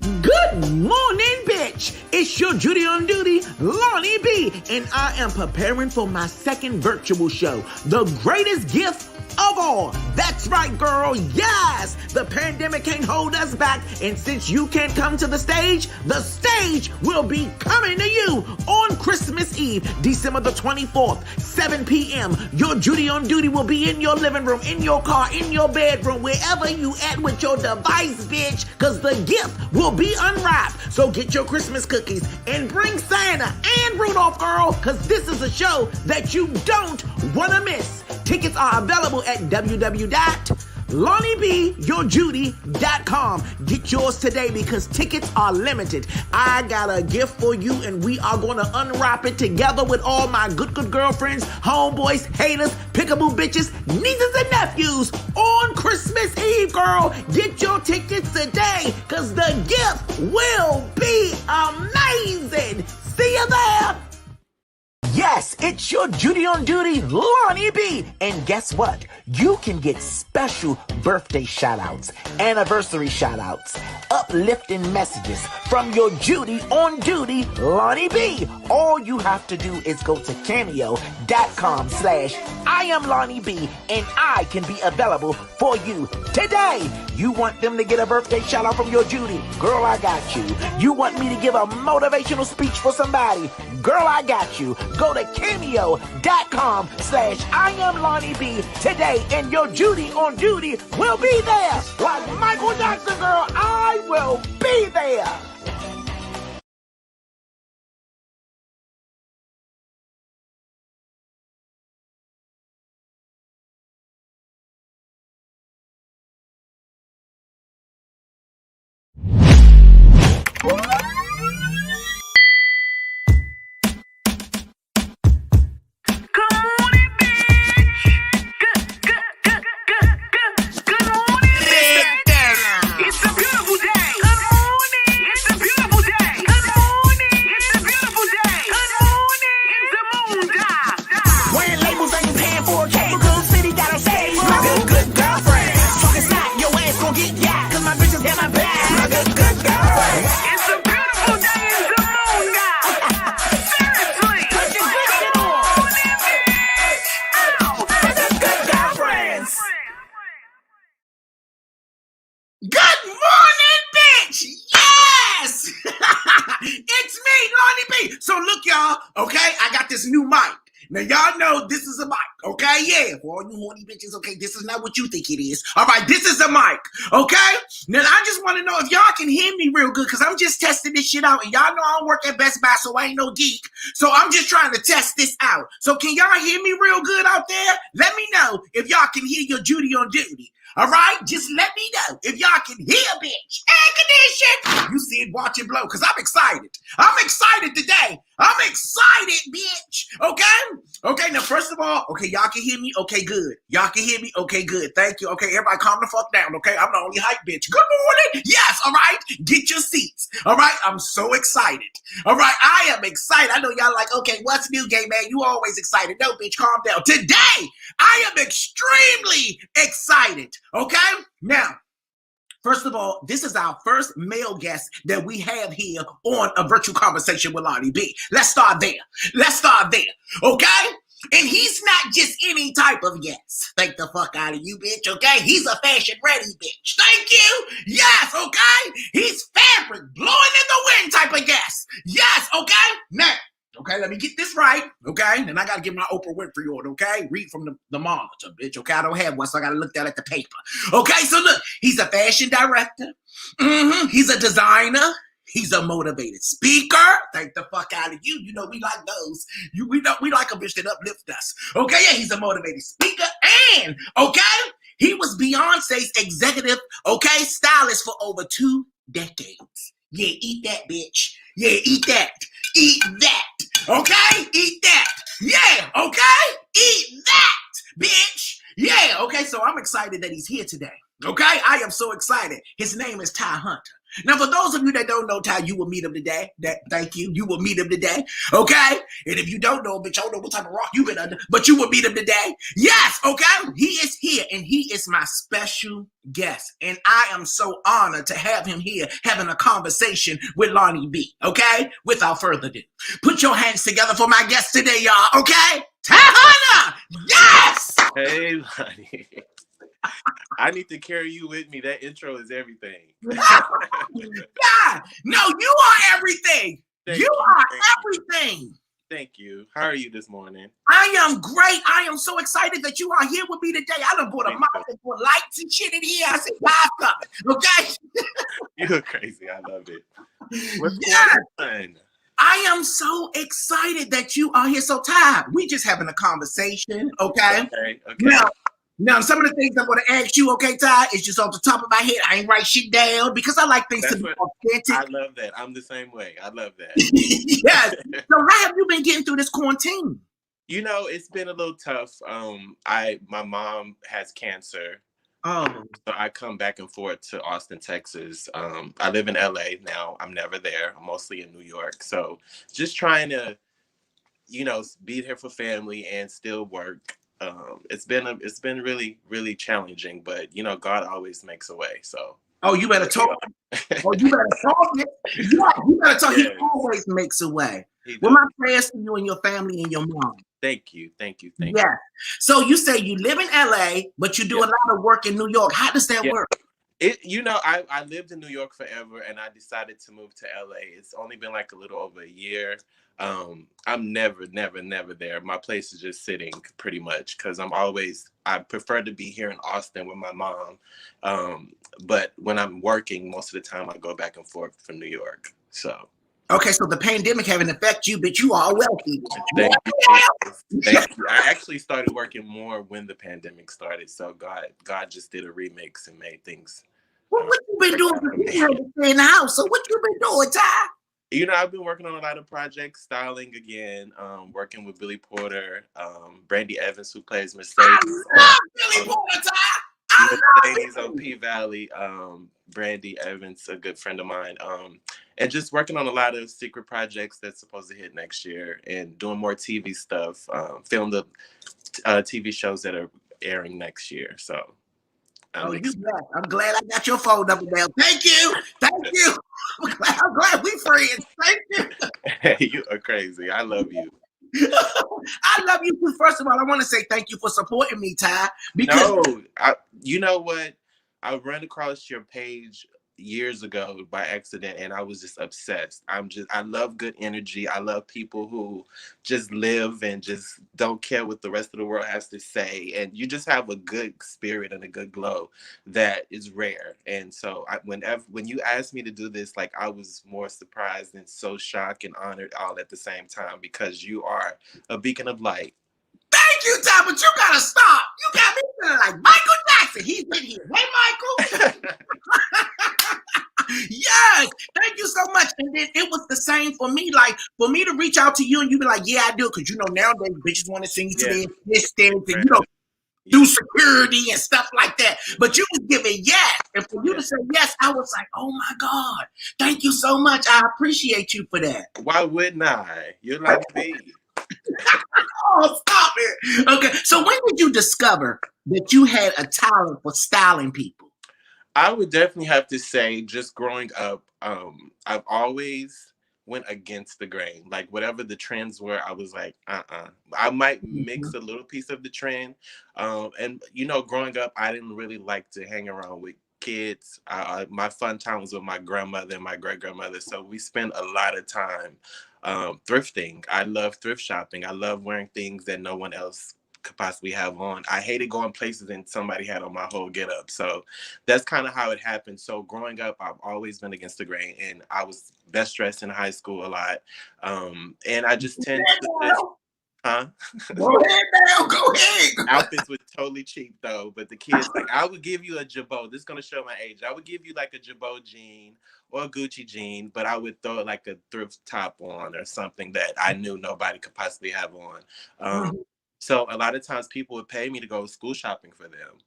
Good morning, bitch. It's your Judy on duty, Lonnie Bee, and I am preparing for my second virtual show, The Greatest Gift of All. That's right, girl. Yes, the pandemic can't hold us back, and since you can't come to the stage will be coming to you on Christmas Eve, December the 24th, 7 p.m. Your Judy on duty will be in your living room, in your car, in your bedroom, wherever you at with your device, bitch, because the gift will be unwrapped. So get your Christmas cookies and bring Santa and Rudolph, girl, because this is a show that you don't want to miss. Tickets are available at www.LonnieBeeYourJudy.com. Get yours today because tickets are limited. I got a gift for you, and we are going to unwrap it together with all my good girlfriends, homeboys, haters, pickaboo bitches, nieces and nephews on Christmas Eve, girl. Get your tickets today because the gift will be amazing. See you there. Yes, it's your Judy on duty, Lonnie Bee. And guess what? You can get special birthday shout-outs, anniversary shout-outs, uplifting messages from your Judy on duty, Lonnie Bee. All you have to do is go to cameo.com/IamLonnieB and I can be available for you today. You want them to get a birthday shout-out from your Judy? Girl, I got you. You want me to give a motivational speech for somebody? Girl, I got you. Go to cameo.com/IamLonnieB today and your Judy on duty will be there. Like Michael Jackson, girl, I will be there. Good morning, bitch! Yes! It's me, Lonnie Bee. So look, y'all, okay? I got this new mic. Now, y'all know this is a mic, okay? Yeah, for all you horny bitches, okay? This is not what you think it is. All right, this is a mic, okay? Now, I just want to know if y'all can hear me real good because I'm just testing this shit out. And y'all know I don't work at Best Buy, so I ain't no geek. So I'm just trying to test this out. So can y'all hear me real good out there? Let me know if y'all can hear your Judy on duty. All right? Just let me know if y'all can hear, bitch. Air condition. You see it, watch it blow, because I'm excited. I'm excited today. I'm excited, bitch. Okay? Okay, now, first of all, okay, y'all can hear me? Okay, good. Y'all can hear me? Okay, good. Thank you. Okay, everybody calm the fuck down, okay? I'm the only hype bitch. Good morning. Yes, all right? Get your seats. All right? I'm so excited. All right? I am excited. I know y'all like, okay, what's new, gay man? You always excited. No, bitch, calm down. Today, I am extremely excited. Okay? Now, first of all, this is our first male guest that we have here on a virtual conversation with Lonnie Bee. Let's start there. Okay? And he's not just any type of guest. Thank the fuck out of you, bitch, okay? He's a fashion-ready bitch. Thank you. Yes, okay? He's fabric, blowing in the wind type of guest. Yes, okay? Now, okay, let me get this right, okay? And I got to get my Oprah Winfrey on, okay? Read from the monitor, bitch, okay? I don't have one, so I got to look down at the paper. Okay, so look, he's a fashion director. He's a designer. He's a motivated speaker. Thank the fuck out of you. You know, we like those. We like a bitch that uplift us. Okay, yeah, he's a motivated speaker. And, okay, he was Beyonce's executive, okay, stylist for over 2 decades. Yeah, eat that, bitch. Yeah, eat that. Eat that. Okay? Eat that. Yeah, okay? Eat that, bitch. Yeah, Yeah, okay, so I'm excited that he's here today. Okay, I am so excited. His name is Ty Hunter. Now, for those of you that don't know Ty, you will meet him today. Thank you. You will meet him today. Okay? And if you don't know him, bitch, I don't know what type of rock you've been under, but you will meet him today. Yes, okay? He is here, and he is my special guest. And I am so honored to have him here having a conversation with Lonnie Bee. Okay? Without further ado, put your hands together for my guest today, y'all. Okay? Ty Hunter! Yes! Hey, Lonnie. I need to carry you with me. That intro is everything. God, no, you are everything. You are everything. Thank you. How are you this morning? I am great. I am so excited that you are here with me today. I done bought a mic and put lights and shit in here. I said, God, okay? You're crazy. I love it. What's going on? I am so excited that you are here. So, Ty, we just having a conversation, okay? Okay. Now, some of the things I'm going to ask you, okay, Ty, is just off the top of my head. I ain't write shit down because I like things to be authentic. I love that. I'm the same way. I love that. Yes. So how have you been getting through this quarantine? You know, it's been a little tough. My mom has cancer. Oh. So I come back and forth to Austin, Texas. I live in LA now. I'm never there. I'm mostly in New York. So just trying to, be here for family and still work. It's been really, really challenging, but God always makes a way. So you better talk. You better talk it. Yeah, you better talk. Yes. He always makes a way. Well, my prayers for you and your family and your mom. Thank you. Yeah. So you say you live in LA, but you do a lot of work in New York. How does that work? I lived in New York forever, and I decided to move to LA. It's only been like a little over a year. I'm never there. My place is just sitting pretty much because I prefer to be here in Austin with my mom. But when I'm working, most of the time I go back and forth from New York. So. Okay, so the pandemic haven't affected you, but you are wealthy. Thank you. I actually started working more when the pandemic started. So God just did a remix and made things. Well, what you been doing? You had to stay in the house. So what you been doing, Ty? I've been working on a lot of projects, styling again, working with Billy Porter, Brandy Evans, who plays Mercedes. I love Billy Porter, Ty. Mercedes on P-Valley, Brandy Evans, a good friend of mine, and just working on a lot of secret projects that's supposed to hit next year and doing more TV stuff, filmed the TV shows that are airing next year. So I'm glad I got your phone number down. Thank you. I'm glad we friends. Thank you. You are crazy. I love you. I love you too. First of all, I want to say thank you for supporting me, Ty. Because you know what? I ran across your page years ago by accident, and I was just obsessed. I love good energy. I love people who just live and just don't care what the rest of the world has to say. And you just have a good spirit and a good glow that is rare. And so when you asked me to do this, like, I was more surprised and so shocked and honored all at the same time because you are a beacon of light. Thank you, Ty, but you gotta stop. You got me feeling like Michael Jackson. He's in here. Hey, Michael. Yes, thank you so much. And then it was the same for me. Like, for me to reach out to you and you be like, yeah, I do. Because, nowadays bitches want to sing to their assistants and, do security and stuff like that. But you was giving yes. And for you to say yes, I was like, oh, my God. Thank you so much. I appreciate you for that. Why wouldn't I? You're like me. Oh, stop it. Okay, so when did you discover that you had a talent for styling people? I would definitely have to say, just growing up, I've always went against the grain. Like, whatever the trends were, I was like, I might mix a little piece of the trend. And, growing up, I didn't really like to hang around with kids. My fun time was with my grandmother and my great-grandmother. So we spent a lot of time thrifting. I love thrift shopping. I love wearing things that no one else could possibly have on. I hated going places and somebody had on my whole get up. So that's kind of how it happened. So growing up, I've always been against the grain, and I was best dressed in high school a lot. And I just tend to Go ahead now. Go ahead. Outfits were totally cheap though, but the kids, like, I would give you a Jabot. This is gonna show my age. I would give you like a Jabot jean or a Gucci jean, but I would throw like a thrift top on or something that I knew nobody could possibly have on. So a lot of times people would pay me to go school shopping for them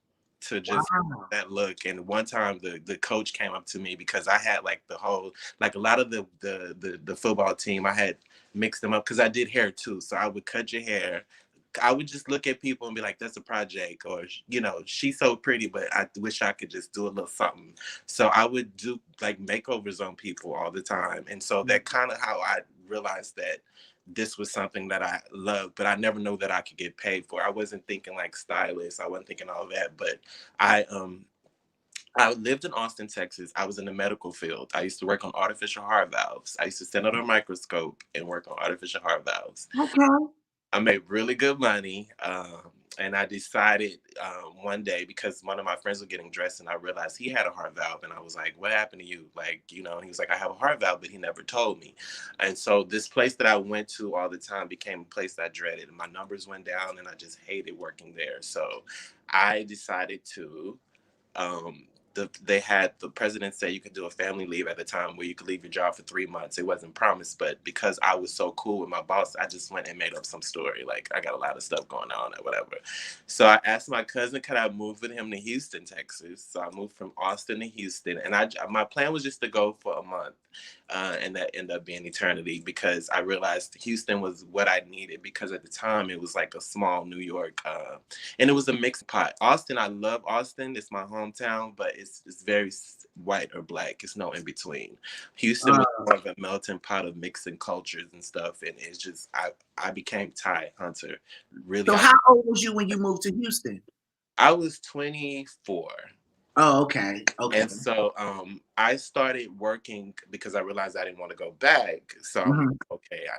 to just Wow. that look. And one time the coach came up to me because I had like the whole like a lot of the football team, I had mixed them up because I did hair too. So I would cut your hair. I would just look at people and be like, that's a project, or she's so pretty, but I wish I could just do a little something. So I would do like makeovers on people all the time. And so that kind of how I realized that this was something that I loved, but I never knew that I could get paid for. I wasn't thinking like stylist. I wasn't thinking all that, but I um I lived in Austin, Texas. I was in the medical field. I used to work on artificial heart valves. I used to stand under a microscope and work on artificial heart valves. Okay. I made really good money. And I decided one day, because one of my friends was getting dressed and I realized he had a heart valve. And I was like, what happened to you? Like, he was like, I have a heart valve, but he never told me. And so this place that I went to all the time became a place that I dreaded. And my numbers went down and I just hated working there. So I decided to um, the president said you could do a family leave at the time where you could leave your job for 3 months. It wasn't promised, but because I was so cool with my boss, I just went and made up some story. Like I got a lot of stuff going on or whatever. So I asked my cousin, could I move with him to Houston, Texas? So I moved from Austin to Houston, and my plan was just to go for a month. And that ended up being eternity because I realized Houston was what I needed because at the time it was like a small New York, and it was a mixed pot. Austin, I love Austin. It's my hometown, but it's very white or black. It's no in between. Houston was more of a melting pot of mixing cultures and stuff, and it's just I became Thai Hunter. Really, So how old was you when you moved to Houston? I was 24. Oh, okay. Okay. And so I started working because I realized I didn't want to go back. So I'm like, Mhm. okay, I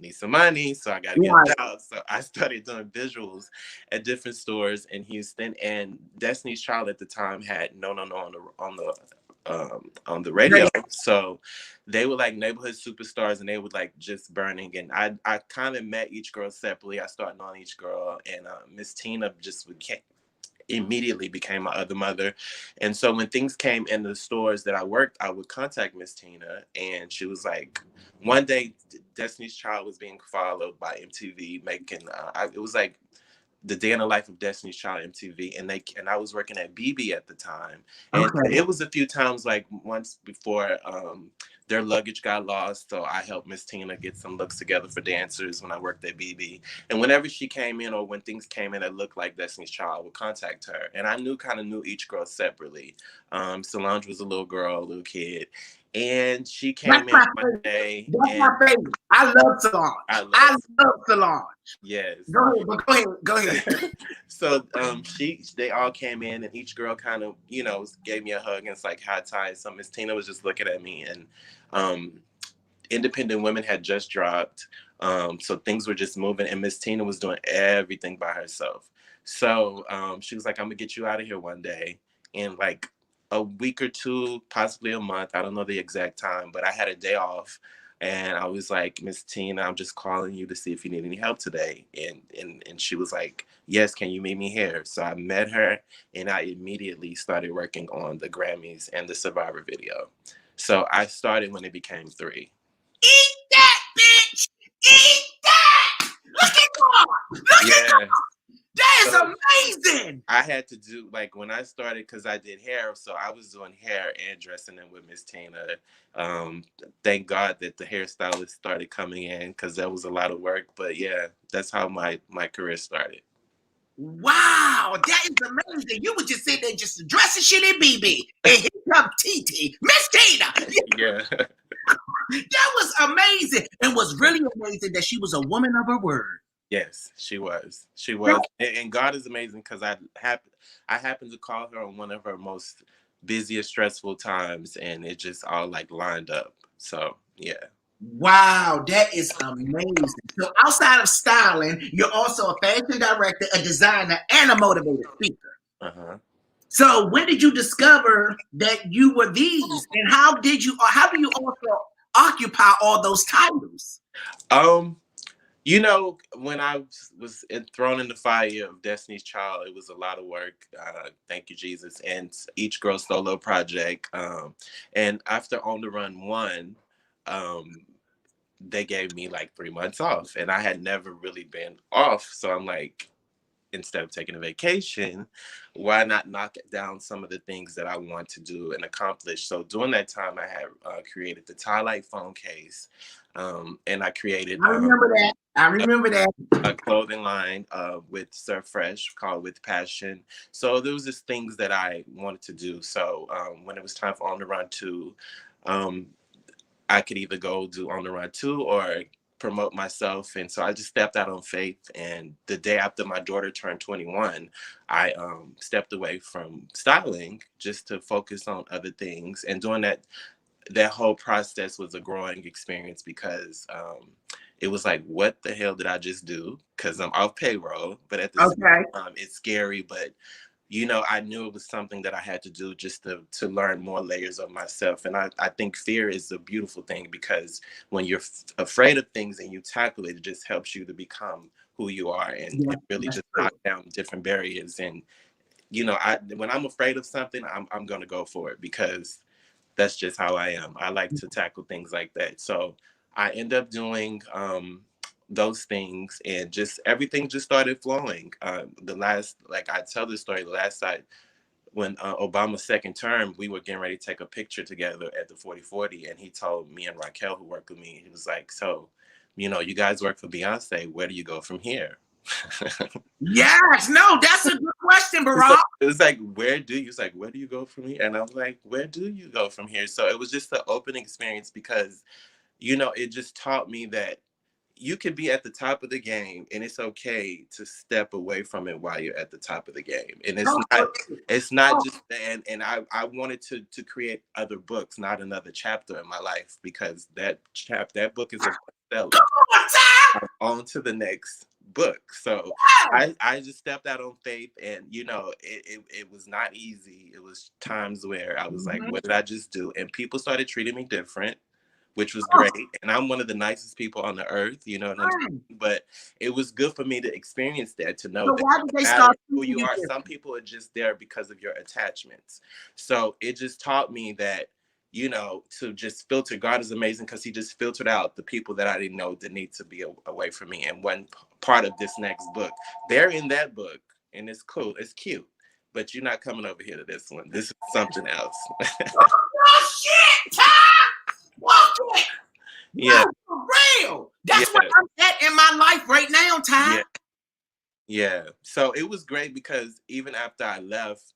need some money, so I got to get Right. a job. So I started doing visuals at different stores in Houston. And Destiny's Child at the time had No on the radio. So they were like neighborhood superstars, and they were like just burning. And I kind of met each girl separately. I started knowing each girl, and Miss Tina just immediately became my other mother. And so when things came in the stores that I worked, I would contact Miss Tina, and she was like, one day Destiny's Child was being followed by MTV making it was like the day in the life of Destiny's Child MTV, and I was working at BB at the time, and Okay. it was a few times like once before their luggage got lost, so I helped Miss Tina get some looks together for dancers when I worked at BB, and whenever she came in or when things came in that looked like Destiny's Child, I would contact her, and I kind of knew each girl separately. Solange was a little girl, a little kid, and she That's came in my one favorite. day, That's and my favorite. I love I Solange. I love love Solange. yes. Go ahead, but go ahead. Go ahead. So they all came in and each girl kind of gave me a hug and it's like hi Ty. So Miss Tina was just looking at me and um Independent Women had just dropped, so things were just moving and Miss Tina was doing everything by herself. So she was like, I'm gonna get you out of here one day. And like a week or two, possibly a month, I don't know the exact time, but I had a day off. And I was like, Miss Tina, I'm just calling you to see if you need any help today. And she was like, yes, can you meet me here? So I met her and I immediately started working on the Grammys and the Survivor video. So I started when it became three. Eat that, bitch! Eat that! Look at God! Look at Yeah. God! That is So amazing! I had to do like when I started because I did hair, so I was doing hair and dressing them with Miss Tina. Um, thank God that the hairstylist started coming in because that was a lot of work. But yeah, that's how my career started. Wow, that is amazing. You would just sit there just dressing shit in BB. And here come TT, Miss Tina. Yeah. That was amazing. And was really amazing that she was a woman of her word. Yes, she was. She That, was, and God is amazing because I happened to call her on one of her most busiest, stressful times, and it just all like lined up. So yeah. wow, that is amazing. So outside of styling, you're also a fashion director, a designer, and a motivated speaker. Uh huh. So when did you discover that you were these, and how do you also occupy all those titles? Um, when I was thrown in the fire of Destiny's Child, it was a lot of work. Thank you, Jesus, and each girl solo project. And after On the Run one, um, they gave me like 3 months off, and I had never really been off. So I'm like, instead of taking a vacation, why not knock down some of the things that I want to do and accomplish? So during that time, I had created the Twilight phone case, and I created I remember that. I remember that. a clothing line with Surf Fresh called With Passion. So there was just things that I wanted to do. So when it was time for On the Run 2, um, I could either go do On the Run 2 or promote myself. And so I just stepped out on faith. And the day after my daughter turned 21, I stepped away from styling just to focus on other things. And doing that whole process was a growing experience because it was like, what the hell did I just do? Because I'm off payroll, but at the same time, it's scary. But I knew it was something that I had to do just to learn more layers of myself. And I think fear is a beautiful thing because when you're afraid of things and you tackle it, it just helps you to become who you are and really just knock down different barriers. And when I'm afraid of something, I'm gonna go for it because that's just how I am. I like to tackle things like that. So I end up doing those things, and just everything just started flowing. Like I tell this story, the last night when Obama's second term, we were getting ready to take a picture together at the 4040, and he told me and Raquel, who worked with me, he was like, so, you guys work for Beyonce. Where do you go from here? Yes, no, that's a good question, Barack. It was like, where do you go from here? And I'm like, where do you go from here? So it was just an open experience because, it just taught me that you could be at the top of the game and it's okay to step away from it while you're at the top of the game. And it's not just and I wanted to create other books, not another chapter in my life, because that book is a bestseller. I'm on to the next book. So I just stepped out on faith, and it was not easy. It was times where I was like, what did I just do? And people started treating me different, which was great. And I'm one of the nicest people on the earth, but it was good for me to experience that, to know that no matter who you are, some people are just there because of your attachments. So it just taught me that, to just filter. God is amazing because he just filtered out the people that I didn't know that need to be away from me. And one part of this next book, they're in that book, and it's cool, it's cute, but you're not coming over here to this one. This is something else. Oh, shit, Ty! Walk it! Yeah. No, for real. That's what I'm at in my life right now, Ty. Yeah. So it was great because even after I left,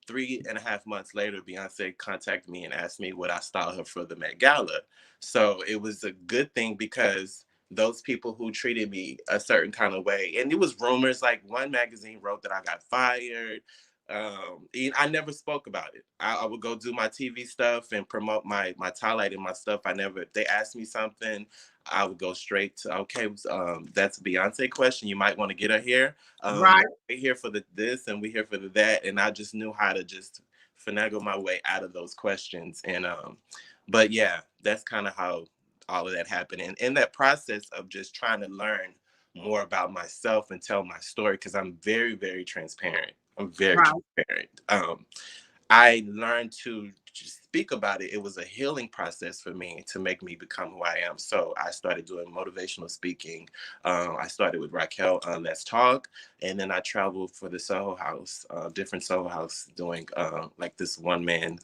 3.5 months later, Beyonce contacted me and asked me would I style her for the Met Gala. So it was a good thing because those people who treated me a certain kind of way, and it was rumors, like one magazine wrote that I got fired. I never spoke about it. I would go do my TV stuff and promote my Twilight and my stuff. If they asked me something, I would go straight to, okay, that's a Beyonce question. You might want to get her here. Right. We're here for this and we're here for that. And I just knew how to just finagle my way out of those questions. And but yeah, that's kind of how all of that happened. And in that process of just trying to learn more about myself and tell my story, because I'm very, very transparent. I'm very transparent. I learned to just speak about it. It was a healing process for me to make me become who I am. So I started doing motivational speaking. I started with Raquel on Let's Talk, and then I traveled for the Soho House, different Soho House, doing like this one man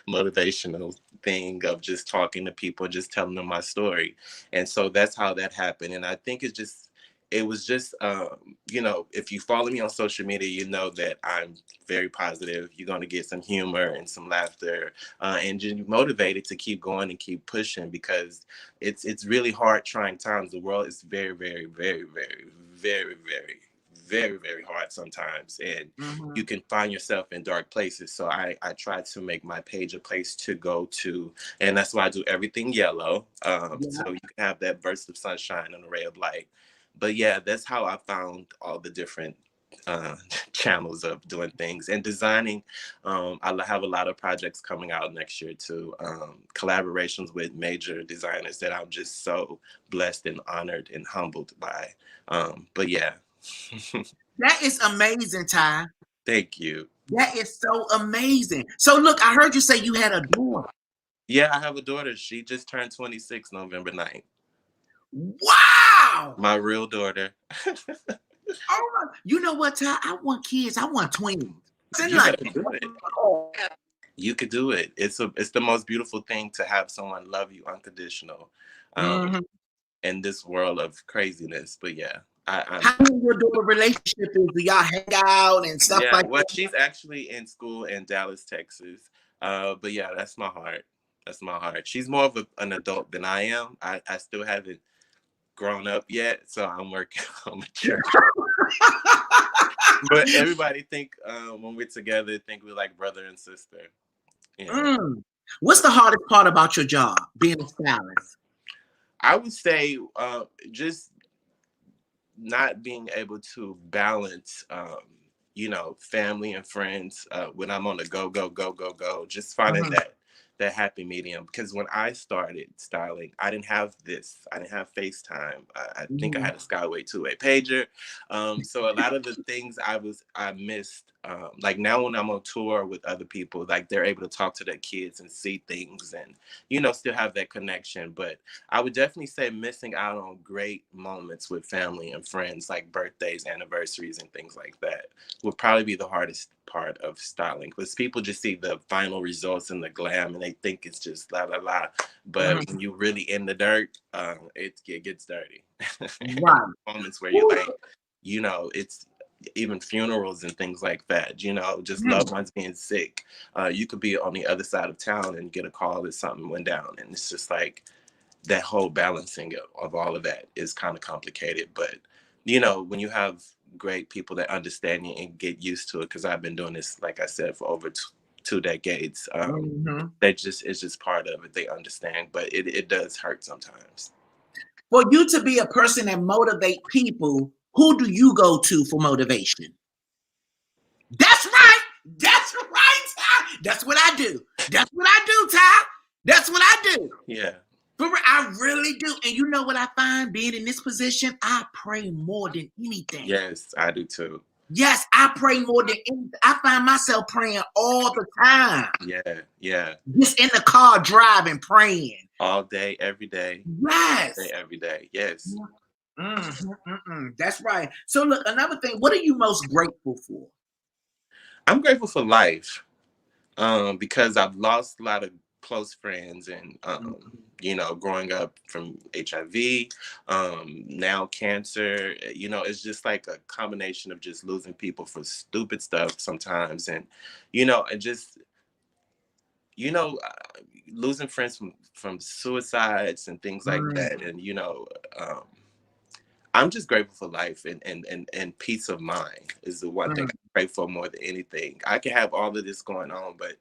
motivational thing of just talking to people and just telling them my story. And so that's how that happened. And I think it was just, if you follow me on social media, you know that I'm very positive. You're going to get some humor and some laughter, and you're motivated to keep going and keep pushing, because it's really hard, trying times. The world is very, very, very, very, very, very, very, very hard sometimes, and you can find yourself in dark places. So I try to make my page a place to go to, and that's why I do everything yellow, so you can have that burst of sunshine and a ray of light. But yeah, that's how I found all the different channels of doing things and designing. I have a lot of projects coming out next year too, collaborations with major designers that I'm just so blessed and honored and humbled by. But yeah. That is amazing, Ty. Thank you. That is so amazing. So look, I heard you say you had a daughter. Yeah, I have a daughter. She just turned 26 November 9th. Wow. My real daughter. Oh my, you know what, Ty? I want kids. I want twins. In You like gotta do it. You could do it. It's the most beautiful thing to have someone love you unconditional, mm-hmm. in this world of craziness. But yeah, I'm How your daughter relationship is? Do y'all hang out and stuff yeah. like Well, that? she's actually in school in Dallas, Texas. But yeah, that's my heart. That's my heart. She's more of an adult than I am. I still haven't grown up yet, so I'm working on mature. But everybody think when we're together, think we're like brother and sister. Yeah. What's the hardest part about your job, being a stylist? I would say just not being able to balance, family and friends when I'm on the go, go, go, go, go. Just finding Mm-hmm. that happy medium. Because when I started styling, I didn't have this. I didn't have FaceTime. I think I Mm-hmm. had a Skyway two-way pager. So a lot of the things I missed. Like now when I'm on tour with other people, like they're able to talk to their kids and see things and still have that connection. But I would definitely say missing out on great moments with family and friends, like birthdays, anniversaries, and things like that, would probably be the hardest part of styling. Because people just see the final results and the glam, and they think it's just la la la. But Mm-hmm. when you're really in the dirt, it gets dirty. Right. Moments where you're Ooh. like, it's even funerals and things like that, just Mm-hmm. loved ones being sick. You could be on the other side of town and get a call that something went down. And it's just like, that whole balancing of all of that is kind of complicated. But when you have great people that understand you and get used to it, because I've been doing this, like I said, for over 2 decades, Mm-hmm. it's just part of it. They understand, but it does hurt sometimes. For you to be a person that motivate people, who do you go to for motivation? That's right. That's right, Ty. That's what I do. That's what I do, Ty. That's what I do. Yeah. I really do. And you know what I find being in this position? I pray more than anything. Yes, I do too. Yes, I pray more than anything. I find myself praying all the time. Yeah, yeah. Just in the car driving, praying. All day, every day, Yes. every day. Yes. That's right. So look, another thing, what are you most grateful for? I'm grateful for life. Because I've lost a lot of close friends and, growing up from HIV, now cancer, it's just like a combination of just losing people for stupid stuff sometimes. And, and just, you know, uh, losing friends from suicides and things like Mm, that. And, um, I'm just grateful for life and peace of mind is the one thing mm, I pray for more than anything. I can have all of this going on, but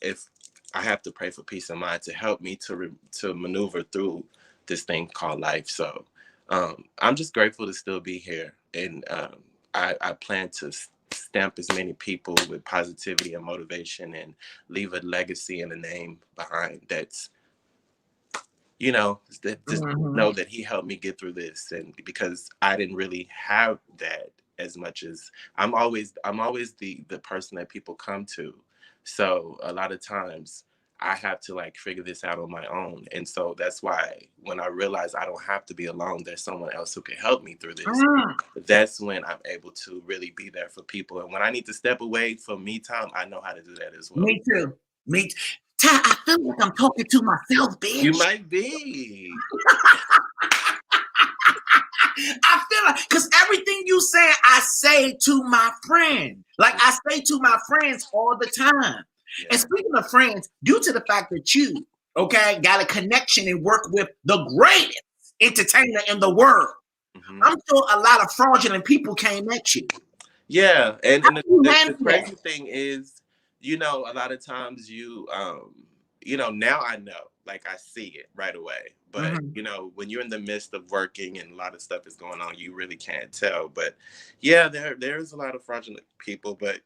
if I have to pray for peace of mind to help me to maneuver through this thing called life. So I'm just grateful to still be here, and I plan to stamp as many people with positivity and motivation, and leave a legacy and a name behind that's that just mhm, know that he helped me get through this. And because I didn't really have that as much as I'm always the person that people come to. So a lot of times I have to like figure this out on my own. And so that's why when I realize I don't have to be alone, there's someone else who can help me through this. mm. That's when I'm able to really be there for people. And when I need to step away for me time, I know how to do that as well. Me too. Me too. Ty, I feel like I'm talking to myself, You bitch. might be. I feel like, because everything you say, I say to my friend. Like I say to my friends all the time. And Yeah. speaking of friends, due to the fact that you, okay, got a connection and work with the greatest entertainer in the world, Mhm. I'm sure a lot of fraudulent people came at you. Yeah, and How and do you the handle that? crazy thing is, a lot of times now I know, like I see it right away. But Mhm. when you're in the midst of working and a lot of stuff is going on, you really can't tell. But yeah, there's a lot of fraudulent people, but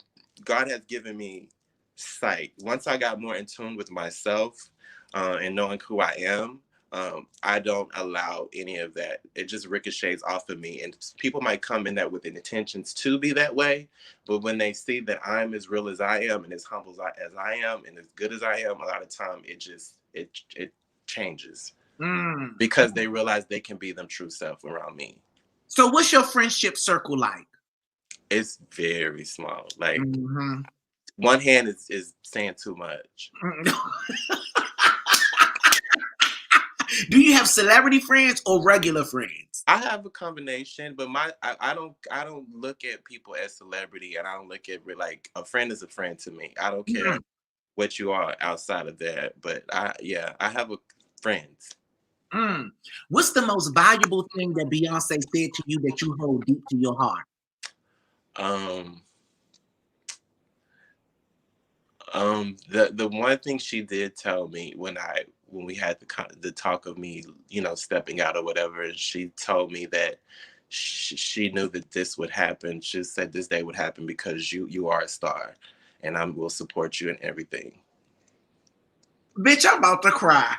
God has given me sight. Once I got more in tune with myself, and knowing who I am, I don't allow any of that. It just ricochets off of me. And people might come in that with intentions to be that way. But when they see that I'm as real as I am and as humble as I am and as good as I am, a lot of time it changes. because they realize they can be them true self around me. So what's your friendship circle like? It's very small. Like one hand is saying too much. Do you have celebrity friends or regular friends? I have a combination, but I don't look at people as celebrity, and I don't look at like a friend is a friend to me. I don't care what you are outside of that, but I have friends. What's the most valuable thing that Beyonce said to you that you hold deep to your heart? The one thing she did tell me when we had the talk of me, stepping out or whatever, and she told me that she knew that this would happen. She said this day would happen because you are a star, and I will support you in everything. Bitch, I'm about to cry.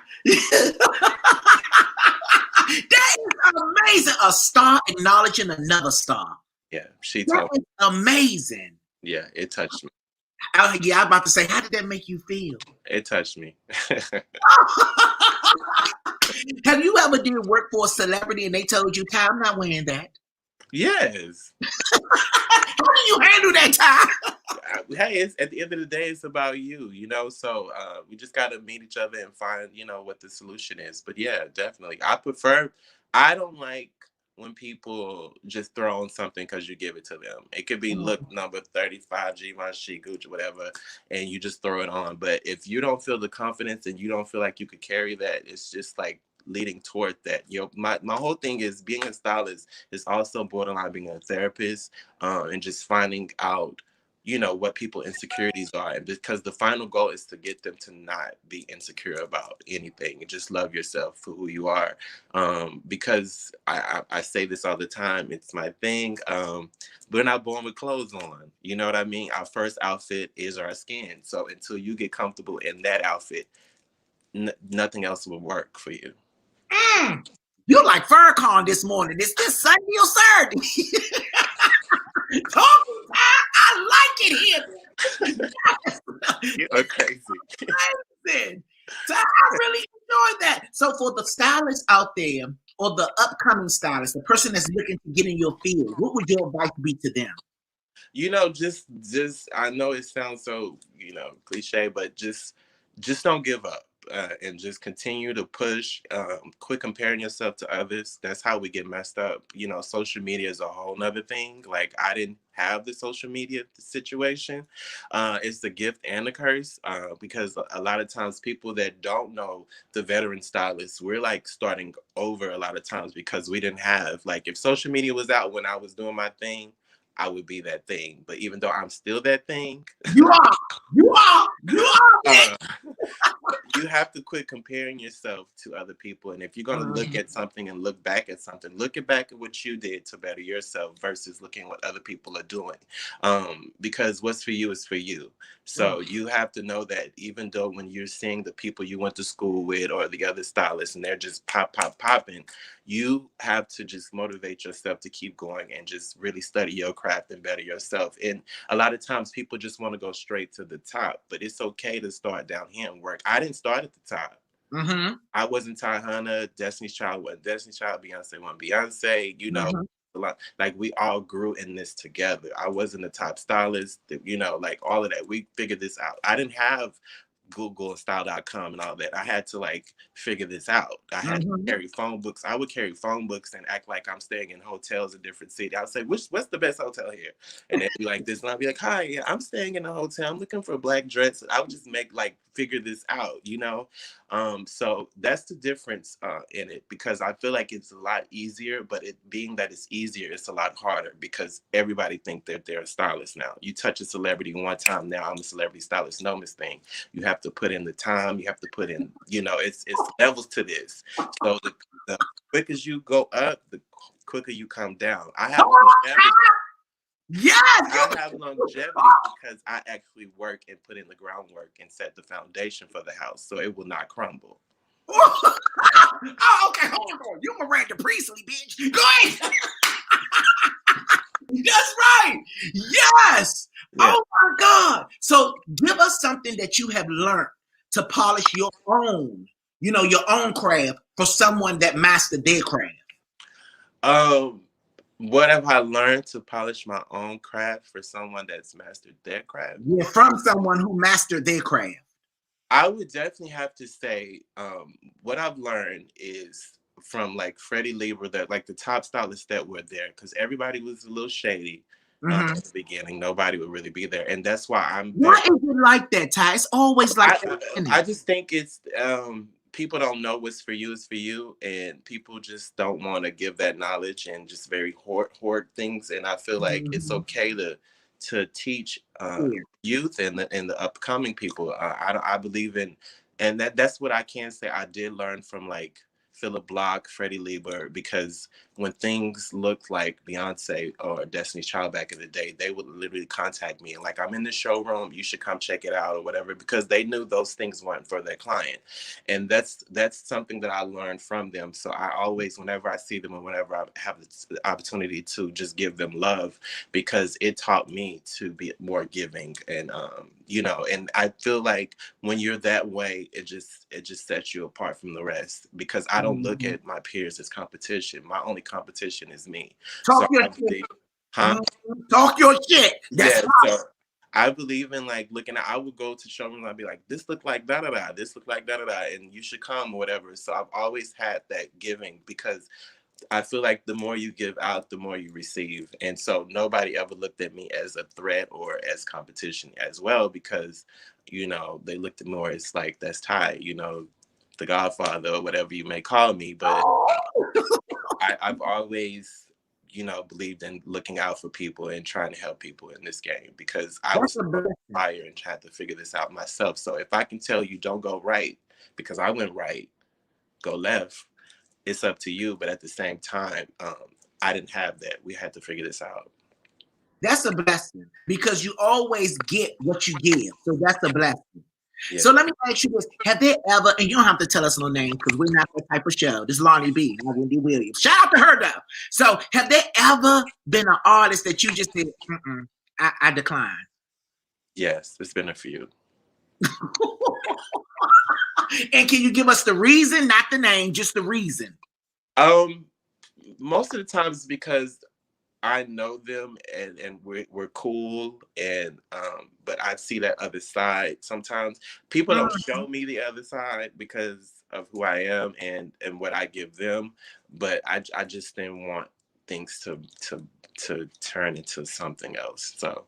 That is amazing. A star acknowledging another star. Yeah, she told me. Amazing. Yeah, it touched me. I'm about to say, how did that make you feel? It touched me. Have you ever did work for a celebrity and they told you, Ty, I'm not wearing that? Yes. How do you handle that, Ty? Hey, it's at the end of the day, it's about you, so we just got to meet each other and find, what the solution is. But yeah, definitely. I don't like when people just throw on something because you give it to them. It could be look number 35, Givenchy, Gucci, whatever, and you just throw it on. But if you don't feel the confidence and you don't feel like you could carry that, it's just like leading toward that. My whole thing is being a stylist is also borderline being a therapist, and just finding out what people insecurities are, and because the final goal is to get them to not be insecure about anything and just love yourself for who you are, because I say this all the time, it's my thing. We're not born with clothes on, you know what I mean? Our first outfit is our skin, so until you get comfortable in that outfit, nothing else will work for you. You like Farrakhan this morning. Is this Sunday or Saturday? Talking, I like it here. You are crazy. So I really enjoyed that. So for the stylists out there, or the upcoming stylist, the person that's looking to get in your field, what would your advice be to them? Just I know it sounds so cliche, but just don't give up, and just continue to push. Quit comparing yourself to others. That's how we get messed up. Social media is a whole nother thing. Like, I didn't have the social media situation. It's the gift and the curse, because a lot of times people that don't know the veteran stylists, we're like starting over a lot of times because we didn't have, like, if social media was out when I was doing my thing, I would be that thing. But even though I'm still that thing, you are. You have to quit comparing yourself to other people. And if you're going to look at something and look back at something, back at what you did to better yourself versus looking at what other people are doing. Because what's for you is for you. So you have to know that even though when you're seeing the people you went to school with or the other stylists and they're just popping, you have to just motivate yourself to keep going and just really study your craft and better yourself. And a lot of times people just want to go straight to the top, but it's okay to start down here and work. I didn't start at the top. I wasn't Ty Hunter, Destiny's Child wasn't Destiny's Child, Beyonce wasn't Beyonce, a lot. Like, we all grew in this together. I wasn't a top stylist, like all of that. We figured this out. I didn't have Google and style.com and all that. I had to like figure this out. I had to carry phone books. I would carry phone books and act like I'm staying in hotels in different cities. I would say, what's the best hotel here? And they'd be like this. And I'd be like, hi, yeah, I'm staying in a hotel. I'm looking for a black dress. I would just figure this out, So that's the difference in it, because I feel like it's a lot easier, but it being that it's easier, it's a lot harder because everybody think that they're a stylist now. You touch a celebrity one time, now I'm a celebrity stylist. No, Miss Thing. You have to put in the time. You have to put in, it's levels to this. So the quicker you go up, the quicker you come down. I have longevity because I actually work and put in the groundwork and set the foundation for the house, so it will not crumble. Oh, okay, hold on. You Miranda Priestley, bitch. Go ahead. That's right. Yes. Yeah. Oh my God. So give us something that you have learned to polish your own, your own craft for someone that mastered their craft? What have I learned to polish my own craft for someone that's mastered their craft? Yeah, from someone who mastered their craft. I would definitely have to say, what I've learned is from like Freddie Lieber, that like the top stylists that were there, because everybody was a little shady at the beginning. Nobody would really be there, and that's why I'm Why very. is it like that, Ty? It's always like that. I just think it's people don't know what's for you is for you, and people just don't want to give that knowledge and just very hoard things. And I feel like it's okay to teach youth and the upcoming people. I believe in, and that's what I can say. I did learn from like Philip Block, Freddie Lieber, because when things looked like Beyonce or Destiny's Child back in the day, they would literally contact me and like, I'm in the showroom, you should come check it out or whatever, because they knew those things weren't for their client. And that's something that I learned from them. So I always, whenever I see them and whenever I have the opportunity to just give them love, because it taught me to be more giving. And and I feel like when you're that way, it just sets you apart from the rest, because I don't look at my peers as competition. My only competition is me. Talk your shit. Talk your shit. That's so I believe in like looking at, I would go to showrooms and I'd be like, this look like da da da, this look like da da da, and you should come or whatever. So I've always had that giving, because I feel like the more you give out, the more you receive. And so nobody ever looked at me as a threat or as competition as well, because, they looked at me more as like, that's Ty, the Godfather or whatever you may call me. But I've always, believed in looking out for people and trying to help people in this game, because I was fire and tried to figure this out myself. So if I can tell you don't go right because I went right, go left, it's up to you. But at the same time, I didn't have that. We had to figure this out. That's a blessing, because you always get what you give. So that's a blessing. Yeah. So let me ask you this. Have they ever, and you don't have to tell us no name because we're not that type of show. This is Lonnie Bee, not Wendy Williams. Shout out to her though. So have they ever been an artist that you just said, I decline? Yes, it's been a few. And can you give us the reason, not the name, just the reason? Most of the times because I know them and we're cool, and but I see that other side. Sometimes people don't show me the other side because of who I am and what I give them, but I just didn't want things to turn into something else. So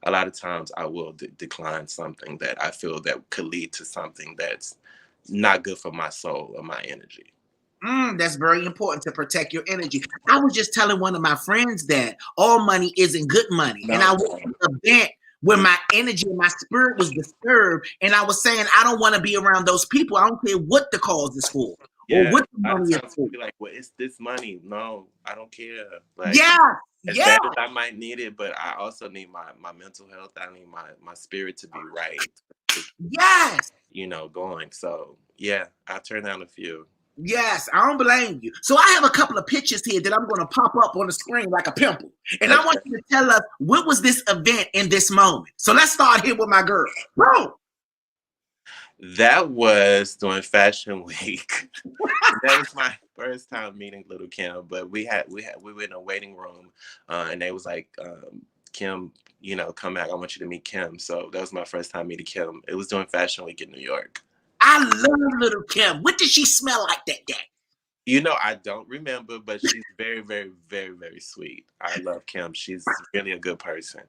a lot of times I will decline something that I feel that could lead to something that's not good for my soul or my energy. That's very important, to protect your energy. I was just telling one of my friends that all money isn't good money. And I went to an event where my energy and my spirit was disturbed. And I was saying, I don't want to be around those people. I don't care what the cause is for. Yeah, or what the money is for. Be like, well, it's this money. No, I don't care. Like, as bad as I might need it, but I also need my mental health. I need my spirit to be right. Yes. Going. So yeah, I turned down a few. Yes, I don't blame you. So I have a couple of pictures here that I'm going to pop up on the screen like a pimple. And I want you to tell us, what was this event in this moment? So let's start here with my girl. Bro. That was during Fashion Week. That was my first time meeting Little Kim, but we were in a waiting room, and they was like, Kim, come back. I want you to meet Kim. So that was my first time meeting Kim. It was during Fashion Week in New York. I love Little Kim. What did she smell like that day? I don't remember, but she's very, very, very, very sweet. I love Kim. She's really a good person.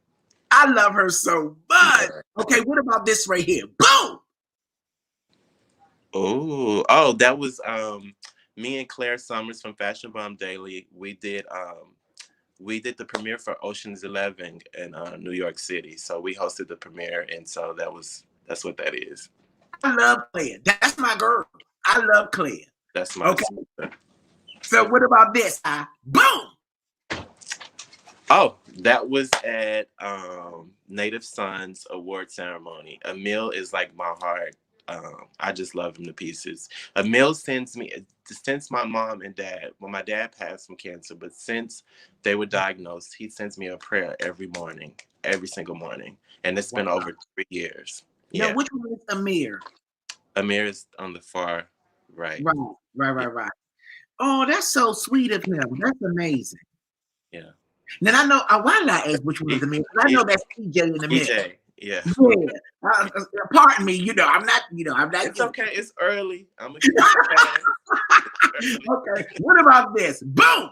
I love her so much. Okay, what about this right here? Boom! Oh, that was me and Claire Summers from Fashion Bomb Daily. We did the premiere for Ocean's 11 in New York City. So we hosted the premiere, and so that's what that is. I love Claire. That's my girl. I love Claire. That's my sister. So what about this? Boom! Oh, that was at Native Sons award ceremony. Emil is like my heart. I just love him to pieces. Emil sends my mom and dad, well, my dad passed from cancer, but since they were diagnosed, he sends me a prayer every morning, every single morning. And it's been over 3 years. Now, which one is Amir? Amir is on the far right. Right. Oh, that's so sweet of him. That's amazing. Yeah. Now I know. Why did I ask which one is the mix? I know that's PJ in the mix. EJ. Yeah. Yeah. Pardon me. I'm not. I'm not. It's okay. It's early. I'm gonna give you a pass. Okay. What about this? Boom.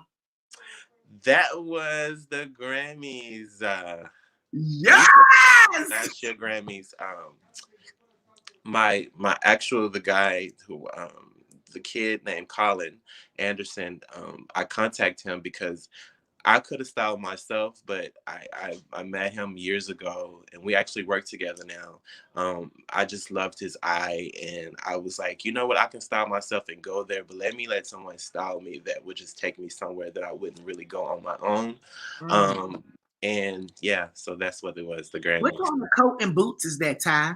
That was the Grammys. Yes. That's your Grammys. My actual the guy who the kid named Colin Anderson. I contacted him because I could have styled myself, but I met him years ago and we actually work together now. I just loved his eye and I was like, you know what, I can style myself and go there, but let someone style me that would just take me somewhere that I wouldn't really go on my own. And yeah, so that's what it was, the What Grammys. kind of coat and boots is that, Ty?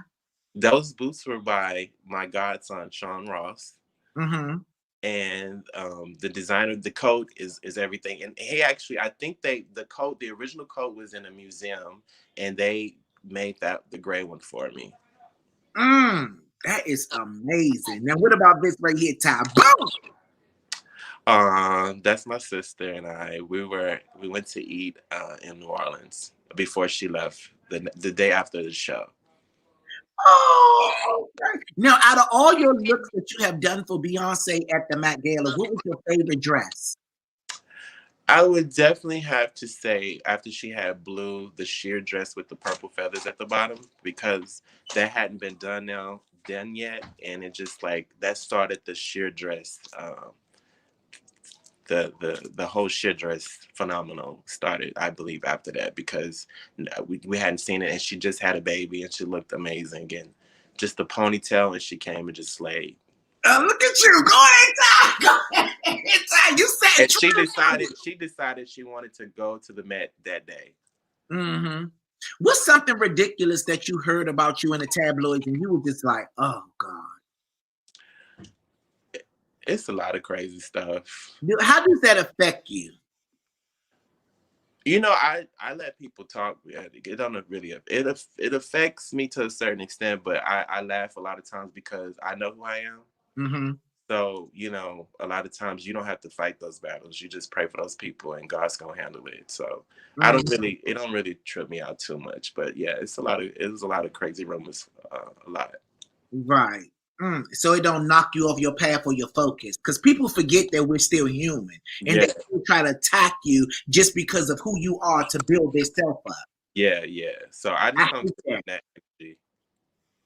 Those boots were by my godson, Sean Ross. Mm-hmm. And the designer, the coat is everything. And he actually, I think the original coat was in a museum, and they made the gray one for me. That is amazing. Now, what about this right here, Ty? Boom. That's my sister and I. We went to eat in New Orleans before she left the day after the show. Oh, okay. Now, out of all your looks that you have done for Beyonce at the Met Gala, what was your favorite dress? I would definitely have to say after she had blue, the sheer dress with the purple feathers at the bottom, because that hadn't been done yet, and it just like that started the sheer dress. The whole sheer dress phenomenal started, I believe, after that, because we hadn't seen it, and she just had a baby and she looked amazing, and just the ponytail, and she came and just slayed. Look at you. Go ahead, Ty. Go ahead, Ty. You said and she decided she wanted to go to the Met that day. Mm-hmm. What's something ridiculous that you heard about you in the tabloids and you were just like, oh God? It's a lot of crazy stuff. How does that affect you? You know, I let people talk. It don't really, it affects me to a certain extent, but I laugh a lot of times because I know who I am. Mm-hmm. So, a lot of times you don't have to fight those battles. You just pray for those people and God's going to handle it. So it don't really trip me out too much, but yeah, it was a lot of crazy rumors, a lot. Right. So it don't knock you off your path or your focus, because people forget that we're still human and they try to attack you just because of who you are to build their self up. Yeah. So I just don't see that energy.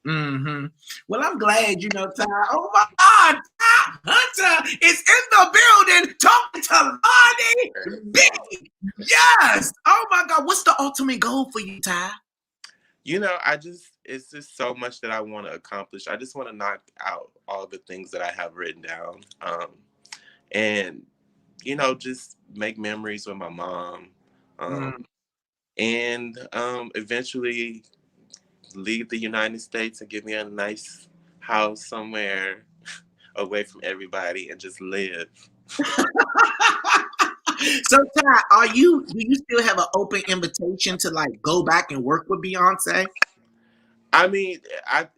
Mm-hmm. Well, I'm glad, Ty. Oh my God, Ty Hunter is in the building talking to Lonnie Bee. Yes. Oh my God. What's the ultimate goal for you, Ty? It's just so much that I want to accomplish. I just want to knock out all the things that I have written down. And, just make memories with my mom. And eventually leave the United States and give me a nice house somewhere away from everybody and just live. So, Ty, do you still have an open invitation to like go back and work with Beyonce? I mean,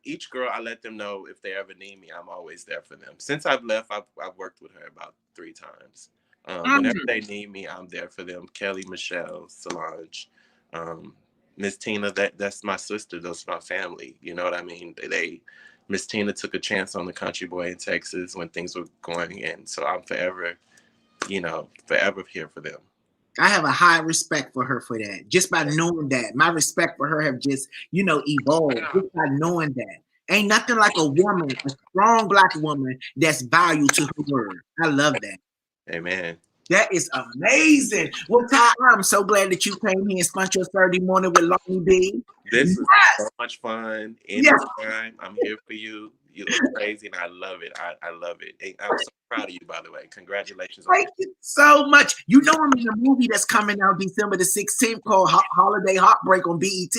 each girl, I let them know if they ever need me, I'm always there for them. Since I've left, I've worked with her about 3 times. Whenever they need me, I'm there for them. Kelly, Michelle, Solange, Miss Tina, that's my sister. That's my family. You know what I mean? Miss Tina took a chance on the country boy in Texas when things were going in. So I'm forever here for them. I have a high respect for her for that. Just by knowing that, my respect for her have just, evolved just by knowing that. Ain't nothing like a woman, a strong Black woman that's valued to her word. I love that. Amen. That is amazing. Well, Ty, I'm so glad that you came here and spent your Saturday morning with Lonnie Bee. This is so much fun. Anytime, I'm here for you. You look crazy, and I love it. I love it. And I'm so proud of you, by the way. Congratulations. Thank you so much. I'm in a movie that's coming out December the 16th called Holiday Heartbreak on BET.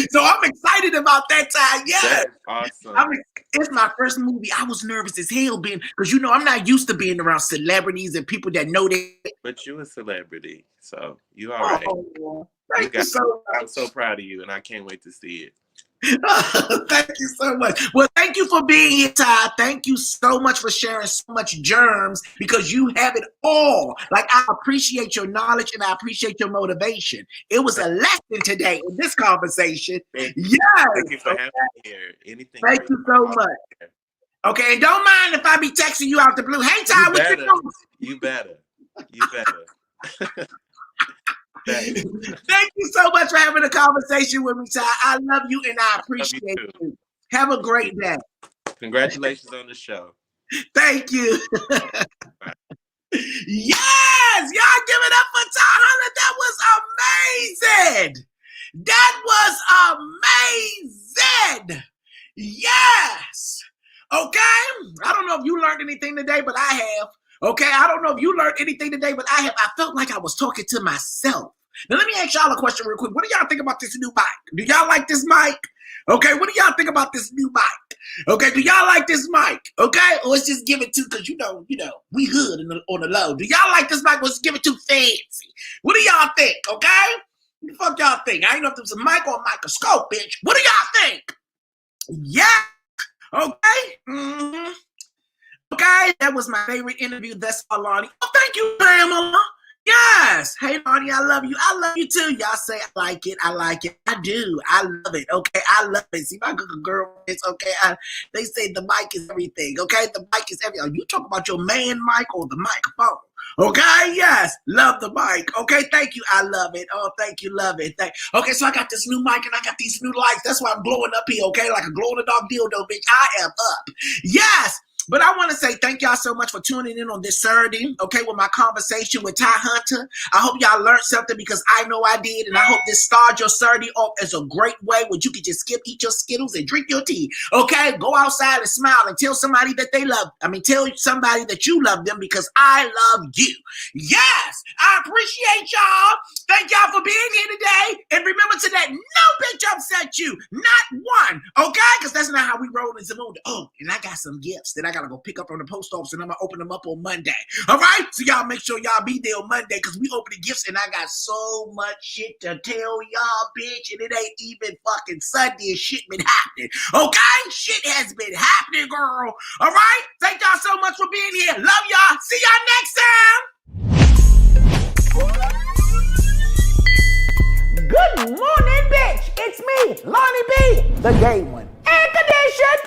So I'm excited about that, Ty. Yes. That's awesome. It's my first movie. I was nervous as hell because I'm not used to being around celebrities and people that know that. But you're a celebrity, so you all right. Oh, thank you so much. I'm so proud of you, and I can't wait to see it. Thank you so much. Well, thank you for being here, Ty. Thank you so much for sharing so much germs because you have it all. Like, I appreciate your knowledge and I appreciate your motivation. It was a lesson today in this conversation. Thank Yes. you for having me here. Anything. Thank you so much. Okay, and don't mind if I be texting you out the blue. Hey, Ty, what you doing? You better. Thank you so much for having a conversation with me, Ty. I love you and I appreciate you. Have a great day. Congratulations on the show. Thank you. Yes, y'all give it up for Ty Hunter. That was amazing. That was amazing. Yes. Okay. I don't know if you learned anything today, but I have. Okay. I don't know if you learned anything today, but I have. I felt like I was talking to myself. Now, let me ask y'all a question real quick. What do y'all think about this new mic? Do y'all like this mic? Okay. What do y'all think about this new mic? Okay. Do y'all like this mic? Okay. Or let's just give it to, because you know, we hood on the low. Do y'all like this mic? Let's give it too fancy. What do y'all think? Okay. What the fuck y'all think? I ain't know if there's a mic or a microscope, bitch. What do y'all think? Yeah. Okay. Mm-hmm. Okay. That was my favorite interview thus far, Lonnie. Oh, thank you, Pamela. Yes. Hey, Lonnie, I love you. I love you too. Y'all say I like it. I like it. I do. I love it. Okay. I love it. See, my good girl is okay. They say the mic is everything. Okay. The mic is everything. You talk about your man mic or the microphone. Okay, yes, love the mic. Okay, thank you. I love it. Oh, thank you, love it. Okay, so I got this new mic and I got these new lights. That's why I'm glowing up here, okay? Like a glow-in-the-dark dildo, bitch. I am up. Yes. But I want to say thank y'all so much for tuning in on this Saturday, okay, with my conversation with Ty Hunter. I hope y'all learned something because I know I did, and I hope this started your Saturday off as a great way where you could just eat your Skittles and drink your tea, okay? Go outside and smile and tell somebody that they love. Tell somebody that you love them because I love you. Yes, I appreciate y'all. Thank y'all for being here today. And remember today, no bitch upset you, not one, okay? Because that's not how we roll in Zamunda. Oh, and I got some gifts that I gotta go pick up from the post office and I'm gonna open them up on Monday. All right, so y'all make sure y'all be there on Monday because we open the gifts and I got so much shit to tell y'all, bitch, and it ain't even fucking Sunday and shit been happening. Okay, shit has been happening, girl. All right, thank y'all so much for being here. Love y'all. See y'all next time. Good morning, bitch. It's me, Lonnie Bee, the gay one. Air condition.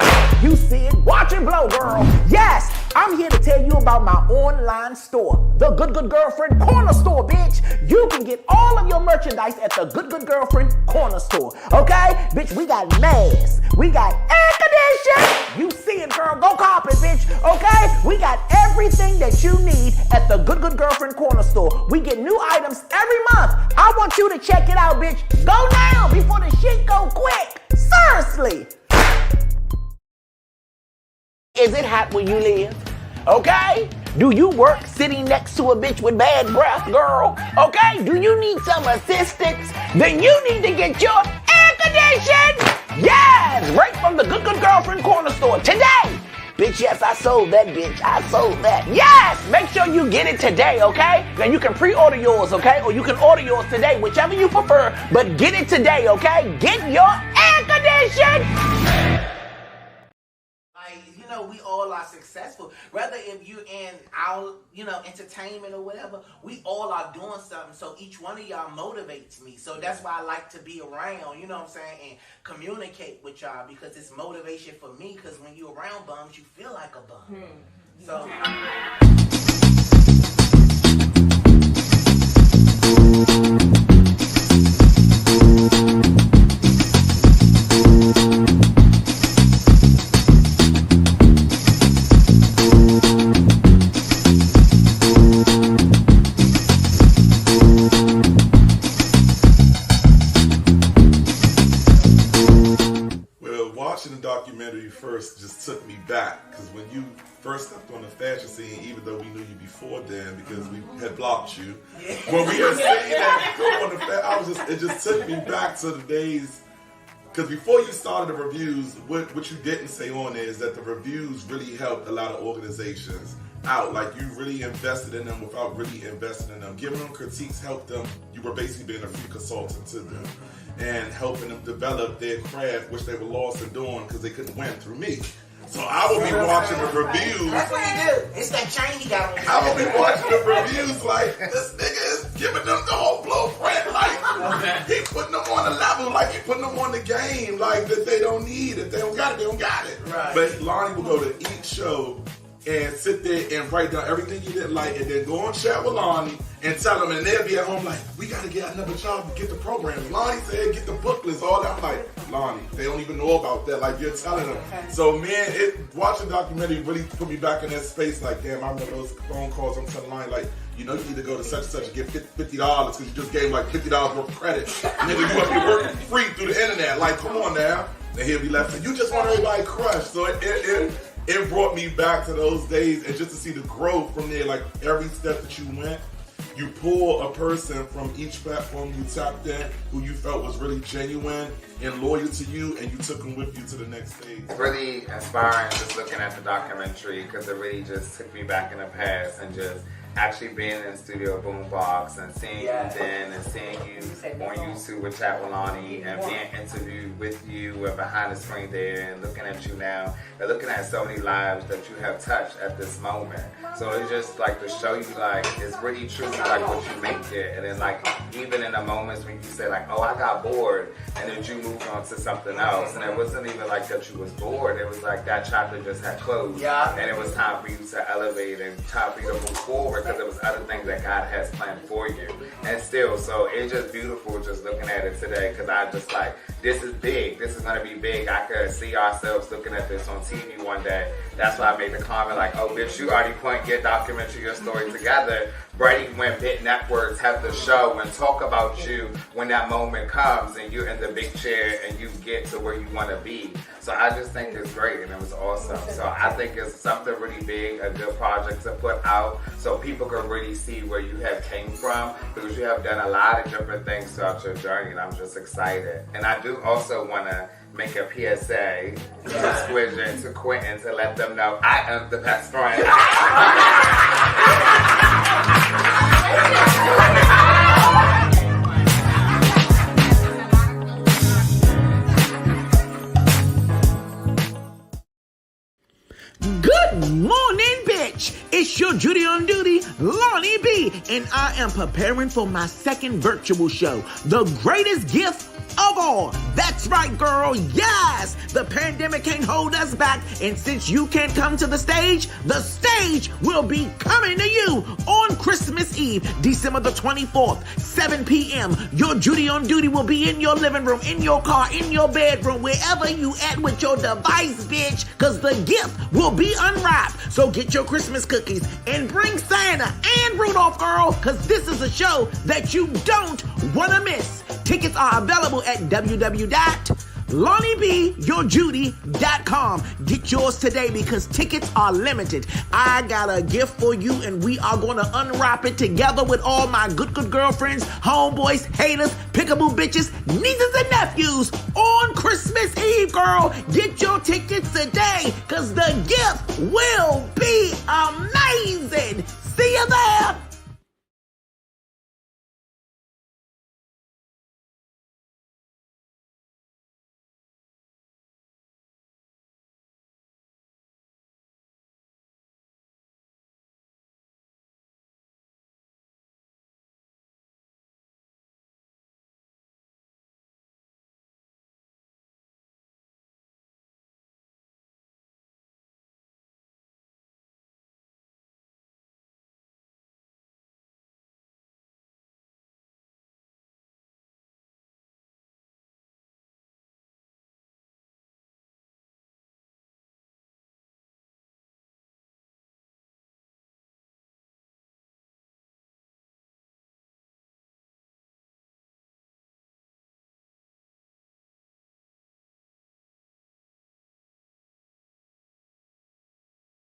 You see it, watch it blow, girl. Yes, I'm here to tell you about my online store, the Good Good Girlfriend Corner Store, bitch. You can get all of your merchandise at the Good Good Girlfriend Corner Store, okay? Bitch, we got masks, we got air condition. You see it, girl, go cop it, bitch, okay? We got everything that you need at the Good Good Girlfriend Corner Store. We get new items every month. I want you to check it out, bitch. Go now before the shit go quick. Seriously. Is it hot where you live? Okay? Do you work sitting next to a bitch with bad breath, girl? Okay? Do you need some assistance? Then you need to get your air conditioned! Yes! Right from the Good Good Girlfriend Corner Store today! Bitch, yes, I sold that, bitch. I sold that. Yes! Make sure you get it today, okay? Now you can pre-order yours, okay? Or you can order yours today, whichever you prefer. But get it today, okay? Get your air conditioned! You know, we all are successful. Whether if you in our, entertainment or whatever, we all are doing something. So each one of y'all motivates me. So that's why I like to be around, you know what I'm saying, and communicate with y'all because it's motivation for me. Because when you're around bums, you feel like a bum. So. Documentary first just took me back because when you first stepped on the fashion scene, even though we knew you before then because we had blocked you, when we had seen that on the it just took me back to the days. Because before you started the reviews, what you didn't say on there is that the reviews really helped a lot of organizations out. Like, you really invested in them without really investing in them. Giving them critiques helped them. You were basically being a free consultant to them and helping them develop their craft, which they were lost in doing because they couldn't win through me. So I will be watching the reviews. That's what he do. It's that chain he got on. I will be watching the reviews like, this nigga is giving them the whole blueprint. Like, he putting them on a level, like he putting them on the game, like that they don't need. If they don't got it, they don't got it. Right. But Lonnie will go to each show and sit there and write down everything you didn't like, and then go on chat with Lonnie and tell them, and they'll be at home like, we got to get another job to get the program. Lonnie said, get the booklets, all that. I'm like, Lonnie, they don't even know about that. Like, you're telling them. So, man, watching the documentary really put me back in that space. Like, damn, I remember those phone calls. I'm telling Lonnie, like, you know, you need to go to such and such and get $50 because you just gave him like $50 worth of credit. Nigga, you up here working free through the internet. Like, come on now. And he'll be left. You just want everybody crushed. So it brought me back to those days, and just to see the growth from there, like every step that you went, you pull a person from each platform you tapped in who you felt was really genuine and loyal to you, and you took them with you to the next stage. It's really inspiring just looking at the documentary, because it really just took me back in the past, and just actually being in Studio Boombox and seeing you then, and seeing you on YouTube with Chat with Lonnie, and being interviewed with you and behind the screen there, and looking at you now, and looking at so many lives that you have touched at this moment. So it's just like to show you, like, it's really truly like what you make it. And then, like, even in the moments when you say like, oh, I got bored, and then you moved on to something else, and it wasn't even like that you was bored. It was like that chapter just had closed, and it was time for you to elevate and time for you to move forward, because there was other things that God has planned for you. And still, so it's just beautiful just looking at it today, because I just like, this is big. This is going to be big. I could see ourselves looking at this on TV one day. That's why I made the comment like, oh, bitch, you already put your documentary, your story together, ready when big networks have the show and talk about you when that moment comes and you're in the big chair and you get to where you want to be. So I just think it's great, and it was awesome. So I think it's something really big, a good project to put out so people can really see where you have came from, because you have done a lot of different things throughout your journey, and I'm just excited. And I do also want to make a PSA to Squidge and to Quentin to let them know I am the best friend. Good morning, bitch. It's your Judy on duty, Lonnie Bee, and I am preparing for my second virtual show, The Greatest Gift of All. That's right, girl. Yes, the pandemic can't hold us back, and since you can't come to the stage will be coming to you on Christmas Eve, December the 24th, 7 p.m. Your Judy on duty will be in your living room, in your car, in your bedroom, wherever you at with your device, bitch, because the gift will be unwrapped. So get your Christmas cookies and bring Santa and Rudolph, girl, because this is a show that you don't want to miss. Tickets are available at www.LonnieBeeYourJudy.com. Get yours today because tickets are limited. I got a gift for you, and we are going to unwrap it together with all my good girlfriends, homeboys, haters, pickaboo bitches, nieces and nephews on Christmas Eve, girl. Get your tickets today because the gift will be amazing. See you there.